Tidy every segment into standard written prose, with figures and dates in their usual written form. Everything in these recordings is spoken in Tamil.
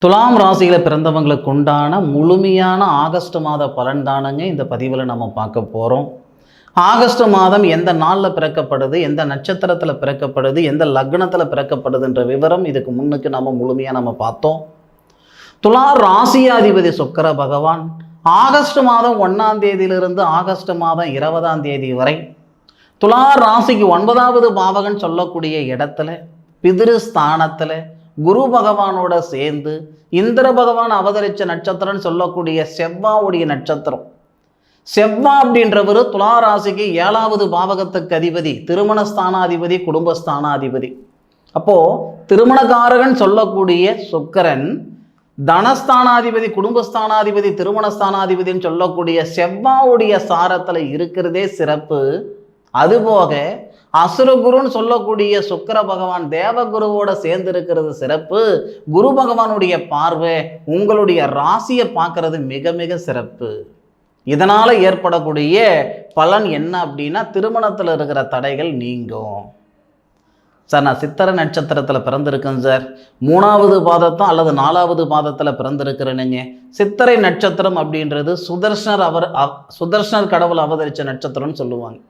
துலாம் ராசியில் பிறந்தவங்களுக்கு உண்டான முழுமையான ஆகஸ்ட் மாத பலன் தானுங்க இந்த பதிவில் நம்ம பார்க்க போகிறோம். ஆகஸ்ட் மாதம் எந்த நாளில் பிறக்கப்படுது, எந்த நட்சத்திரத்தில் பிறக்கப்படுது, எந்த லக்னத்தில் பிறக்கப்படுதுன்ற விவரம் இதுக்கு முன்னுக்கு நம்ம முழுமையாக பார்த்தோம். துலா ராசியாதிபதி சுக்கிர பகவான் ஆகஸ்ட் மாதம் 1ஆம் தேதியிலிருந்து ஆகஸ்ட் மாதம் 20ஆம் தேதி வரை துலா ராசிக்கு 9வது பாவகன் சொல்லக்கூடிய இடத்துல பிதிரு ஸ்தானத்தில் குரு பகவானோட சேர்ந்து இந்திர பகவான் அவதரித்த நட்சத்திரம்னு சொல்லக்கூடிய செவ்வாவுடைய நட்சத்திரம். செவ்வா அப்படின்றவர் துலா ராசிக்கு 7வது பாவகத்துக்கு அதிபதி, திருமணஸ்தானாதிபதி, குடும்பஸ்தானாதிபதி. அப்போ திருமணக்காரகன் சொல்லக்கூடிய சுக்கிரன், தனஸ்தானாதிபதி, குடும்பஸ்தானாதிபதி, திருமணஸ்தானாதிபதினு சொல்லக்கூடிய செவ்வாவுடைய சாரத்தில் இருக்கிறதே சிறப்பு. அதுபோக அசுரகுருன்னு சொல்லக்கூடிய சுக்கிர பகவான் தேவகுருவோட சேர்ந்து இருக்கிறது சிறப்பு. குரு பகவானுடைய பார்வை உங்களுடைய ராசியை பார்க்கறது மிக மிக சிறப்பு. இதனால் ஏற்படக்கூடிய பலன் என்ன அப்படின்னா, திருமணத்தில் இருக்கிற தடைகள் நீங்கும். சார், நான் சித்திரை நட்சத்திரத்தில் பிறந்திருக்கேன் சார், 3வது பாதத்தம் அல்லது 4வது பாதத்தில் பிறந்திருக்கிறேனுங்க. சித்திரை நட்சத்திரம் அப்படின்றது சுதர்ஷனர் கடவுள் அவதரித்த நட்சத்திரம்னு சொல்லுவாங்க.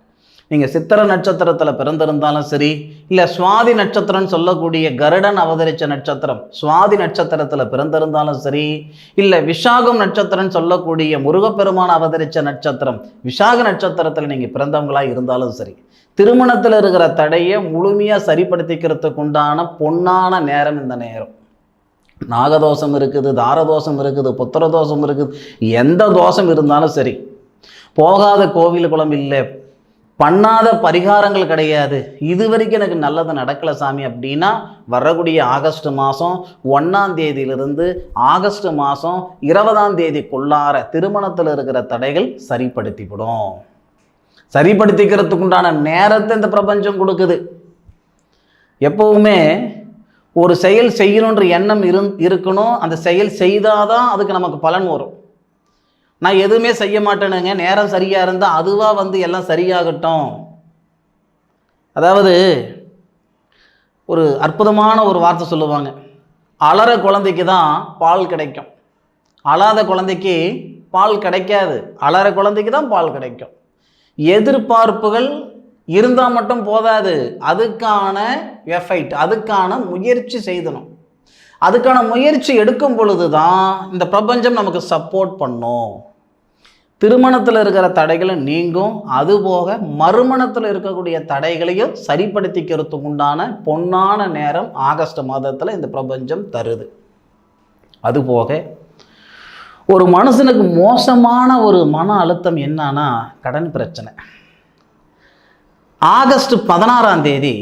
நீங்கள் சித்திரை நட்சத்திரத்தில் பிறந்திருந்தாலும் சரி, இல்லை சுவாதி நட்சத்திரம்னு சொல்லக்கூடிய கருடன் அவதரித்த நட்சத்திரம் சுவாதி நட்சத்திரத்தில் பிறந்திருந்தாலும் சரி, இல்லை விசாகம் நட்சத்திரம்னு சொல்லக்கூடிய முருகப்பெருமான் அவதரித்த நட்சத்திரம் விசாக நட்சத்திரத்தில் நீங்கள் பிறந்தவங்களாக இருந்தாலும் சரி, திருமணத்தில் இருக்கிற தடையை முழுமையாக சரிப்படுத்திக்கிறதுக்கு உண்டான பொன்னான நேரம் இந்த நேரம். நாகதோஷம் இருக்குது, தாரதோஷம் இருக்குது, புத்திரதோஷம் இருக்குது, எந்த தோஷம் இருந்தாலும் சரி, போகாத கோவில் குளம் இல்லை, பண்ணாத பரிகாரங்கள் கிடையாது, இது வரைக்கும் எனக்கு நல்லது நடக்கலை சாமி அப்படின்னா வரக்கூடிய ஆகஸ்ட் மாதம் 1ஆம் தேதியிலிருந்து ஆகஸ்ட் மாதம் 20ஆம் தேதிக்குள்ளார திருமணத்தில் இருக்கிற தடைகள் சரிப்படுத்திவிடும். சரிப்படுத்திக்கிறதுக்கு உண்டான நேரத்தை இந்த பிரபஞ்சம் கொடுக்குது. எப்பவுமே ஒரு செயல் செய்யணுன்ற எண்ணம் இருக்கணும். அந்த செயல் செய்தாதான் அதுக்கு நமக்கு பலன் வரும். நான் எதுவுமே செய்ய மாட்டேனுங்க, நேரம் சரியாக இருந்தால் அதுவாக எல்லாம் சரியாகட்டும். அதாவது ஒரு அற்புதமான ஒரு வார்த்தை சொல்லுவாங்க, அலற குழந்தைக்கு தான் பால் கிடைக்கும், அழாத குழந்தைக்கு பால் கிடைக்காது. அலற குழந்தைக்கு தான் பால் கிடைக்கும். எதிர்பார்ப்புகள் இருந்தால் மட்டும் போதாது, அதுக்கான எஃபைட், அதுக்கான முயற்சி செய்தணும். அதுக்கான முயற்சி எடுக்கும் பொழுது தான் இந்த பிரபஞ்சம் நமக்கு சப்போர்ட் பண்ணும். திருமணத்தில் இருக்கிற தடைகளும் நீங்கும். அதுபோக மறுமணத்தில் இருக்கக்கூடிய தடைகளையும் சரிப்படுத்திக்கிறதுக்கு உண்டான பொன்னான நேரம் ஆகஸ்ட் மாதத்தில் இந்த பிரபஞ்சம் தருது. அதுபோக ஒரு மனுஷனுக்கு மோசமான ஒரு மன அழுத்தம் என்னன்னா கடன் பிரச்சனை. ஆகஸ்ட் 16ஆம் தேதி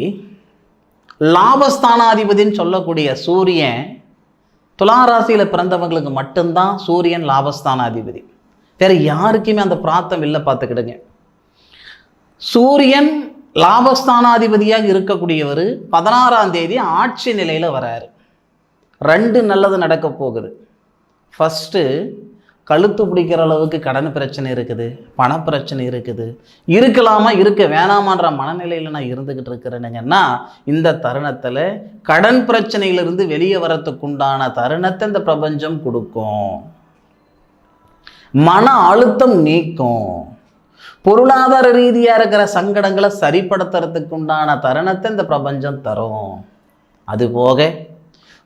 லாபஸ்தானாதிபதினு சொல்லக்கூடிய சூரியன், துலா ராசியில் பிறந்தவங்களுக்கு மட்டும்தான் சூரியன் லாபஸ்தானாதிபதி, வேறு யாருக்குமே அந்த பிராப்தம் இல்லை. பார்த்துக்கிடுங்க, சூரியன் லாபஸ்தானாதிபதியாக இருக்கக்கூடியவர் 16ஆம் தேதி ஆட்சி நிலையில் வராரு. 2 நல்லது நடக்க போகுது. ஃபஸ்ட்டு, கழுத்து பிடிக்கிற அளவுக்கு கடன் பிரச்சனை இருக்குது, பணப்பிரச்சனை இருக்குது, இருக்கலாமா இருக்க வேணாமான்ற மனநிலையில் நான் இருந்துக்கிட்டு இருக்கிறேனுங்கன்னா இந்த தருணத்தில் கடன் பிரச்சனையிலிருந்து வெளியே வரத்துக்குண்டான தருணத்தை இந்த பிரபஞ்சம் கொடுக்கும். மன அழுத்தம் நீக்கும். பொருளாதார ரீதியாக இருக்கிற சங்கடங்களை சரிப்படுத்துறதுக்கு உண்டான தருணத்தை இந்த பிரபஞ்சம் தரும். அதுபோக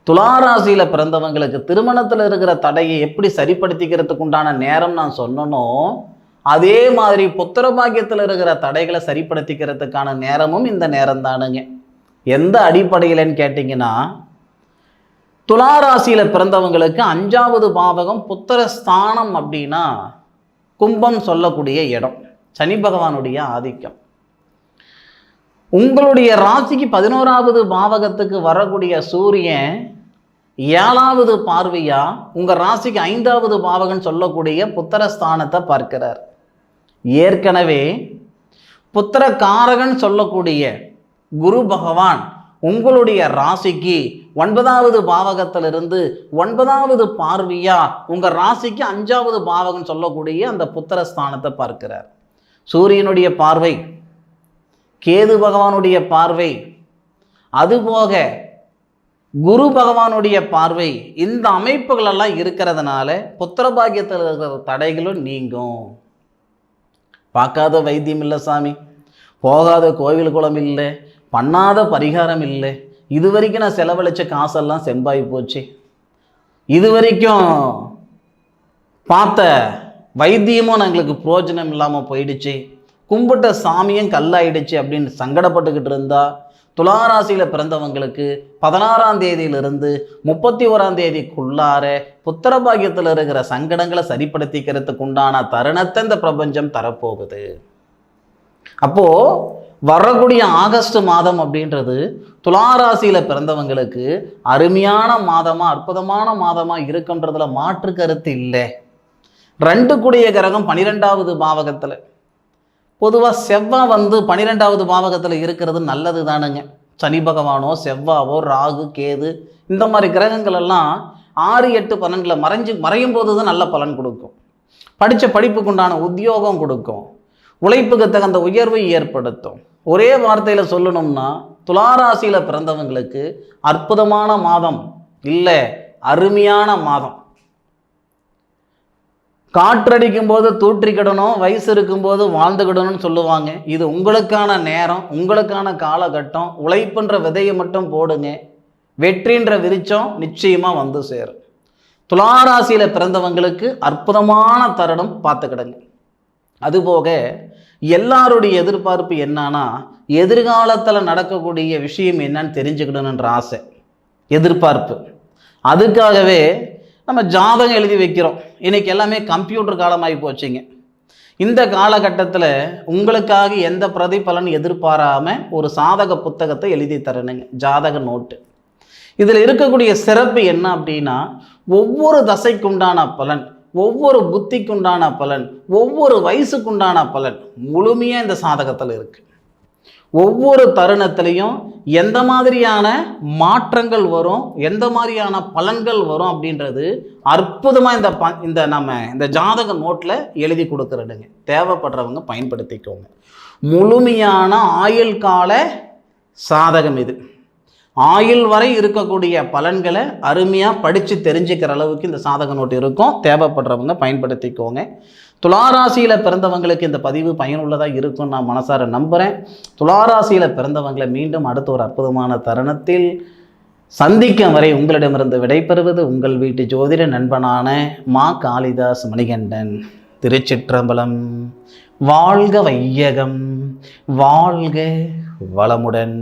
துளாராசியில் பிறந்தவங்களுக்கு திருமணத்தில் இருக்கிற தடையை எப்படி சரிப்படுத்திக்கிறதுக்கு உண்டான நேரம் நான் சொன்னனோ, அதே மாதிரி புத்திர பாக்கியத்தில் இருக்கிற தடைகளை சரிப்படுத்திக்கிறதுக்கான நேரமும் இந்த நேரம் தானுங்க. எந்த அடிப்படையிலன்னு கேட்டிங்கன்னா, துளாராசியில் பிறந்தவங்களுக்கு 5வது பாவகம் புத்திரஸ்தானம் அப்படின்னா கும்பம் சொல்லக்கூடிய இடம், சனி பகவானுடைய ஆதிக்கம். உங்களுடைய ராசிக்கு 11வது பாவகத்துக்கு வரக்கூடிய சூரியன் 7வது பார்வையா உங்கள் ராசிக்கு 5வது பாவகன் சொல்லக்கூடிய புத்திரஸ்தானத்தை பார்க்கிறார். ஏற்கனவே புத்திரகாரகன் சொல்லக்கூடிய குரு பகவான் உங்களுடைய ராசிக்கு 9வது பாவகத்திலிருந்து 9வது பார்வையா உங்கள் ராசிக்கு 5வது பாவகன் சொல்லக்கூடிய அந்த புத்திரஸ்தானத்தை பார்க்கிறார். சூரியனுடைய பார்வை, கேது பகவானுடைய பார்வை, அதுபோக குரு பகவானுடைய பார்வை இந்த அமைப்புகள் எல்லாம் இருக்கிறதுனால புத்திர பாக்கியத்தில் இருக்கிற தடைகளும் நீங்கும். பார்க்காத வைத்தியம் இல்லை சாமி, போகாத கோவில் குளம் இல்லை, பண்ணாத பரிகாரம் இல்லை, இது வரைக்கும் நான் செலவழித்த காசெல்லாம் செம்பாய் போச்சு, இது வரைக்கும் பார்த்த வைத்தியமும் எங்களுக்கு பிரயோஜனம் இல்லாமல் போயிடுச்சு, கும்பிட்ட சாமியும் கல்லாயிடுச்சு அப்படின்னு சங்கடப்பட்டுக்கிட்டு இருந்தா துளாராசியில் பிறந்தவங்களுக்கு 16ஆம் தேதியிலிருந்து 31ஆம் தேதிக்குள்ளார புத்திர பாக்கியத்தில் இருக்கிற சங்கடங்களை சரிப்படுத்திக்கிறதுக்கு உண்டான தருணத்தை இந்த பிரபஞ்சம் தரப்போகுது. அப்போ வரக்கூடிய ஆகஸ்ட் மாதம் அப்படின்றது துளாராசியில் பிறந்தவங்களுக்கு அருமையான மாதமா அற்புதமான மாதமா இருக்குன்றதுல மாற்று கருத்து இல்லை. 2 கூடிய கிரகம் 12வது பாவகத்தில், பொதுவாக செவ்வாய் 12வது பாவகத்தில் இருக்கிறது நல்லது தானுங்க. சனி பகவானோ செவ்வாவோ ராகு கேது இந்த மாதிரி கிரகங்கள் எல்லாம் 6, 8, 12 மறையும் போது தான் நல்ல பலன் கொடுக்கும். படித்த படிப்புக்கு உண்டான உத்தியோகம் கொடுக்கும், உழைப்புக்கு தகுந்த உயர்வை ஏற்படுத்தும். ஒரே வார்த்தையில் சொல்லணும்னா துளாராசியில் பிறந்தவங்களுக்கு அற்புதமான மாதம் இல்லை, அருமையான மாதம். காற்றடிக்கும் போது தூற்றிக்கிடணும், வயசு இருக்கும்போது வாழ்ந்துக்கிடணும்னு சொல்லுவாங்க. இது உங்களுக்கான நேரம், உங்களுக்கான காலகட்டம். உழைப்புன்ற விதையை மட்டும் போடுங்க, வெற்றின்ற விருச்சம் நிச்சயமாக வந்து சேரும். துளாராசியில் பிறந்தவங்களுக்கு அற்புதமான தருணம் பார்த்துக்கிடுங்க. அதுபோக எல்லாருடைய எதிர்பார்ப்பு என்னன்னா, எதிர்காலத்தில் நடக்கக்கூடிய விஷயம் என்னன்னு தெரிஞ்சுக்கிடணுன்ற ஆசை, எதிர்பார்ப்பு. அதுக்காகவே நம்ம ஜாதகம் எழுதி வைக்கிறோம். இன்றைக்கி எல்லாமே கம்ப்யூட்டர் காலமாகி போச்சுங்க. இந்த காலகட்டத்தில் உங்களுக்காக எந்த பிரதிபலன் எதிர்பாராமல் ஒரு சாதக புத்தகத்தை எழுதி தரணுங்க, ஜாதக நோட்டு. இதில் இருக்கக்கூடிய சிறப்பு என்ன அப்படின்னா, ஒவ்வொரு தசைக்குண்டான பலன், ஒவ்வொரு புத்திக்குண்டான பலன், ஒவ்வொரு வயசுக்குண்டான பலன் முழுமையாக இந்த சாதகத்தில் இருக்குது. ஒவ்வொரு தருணத்திலையும் எந்த மாதிரியான மாற்றங்கள் வரும், எந்த மாதிரியான பலன்கள் வரும் அப்படின்றது அற்புதமாக இந்த ஜாதக நோட்டில் எழுதி கொடுக்குறதுங்க. தேவைப்படுறவங்க பயன்படுத்திக்கோங்க. முழுமையான ஆயுள் கால சாதகம் இது. ஆயுள் வரை இருக்கக்கூடிய பலன்களை அருமையாக படித்து தெரிஞ்சுக்கிற அளவுக்கு இந்த சாதக நோட்டு இருக்கும். தேவைப்படுறவங்க பயன்படுத்திக்கோங்க. துளாராசியில் பிறந்தவங்களுக்கு இந்த பதிவு பயனுள்ளதாக இருக்கும்னு நான் மனசார நம்புகிறேன். துளாராசியில் பிறந்தவங்களை மீண்டும் அடுத்த ஒரு அற்புதமான தருணத்தில் சந்திக்கும் வரை உங்களிடமிருந்து விடைபெறுவது உங்கள் வீட்டு ஜோதிட நண்பனான மா காளிதாஸ் மணிகண்டன். திருச்சிற்றம்பலம். வாழ்க வையகம், வாழ்க வளமுடன்.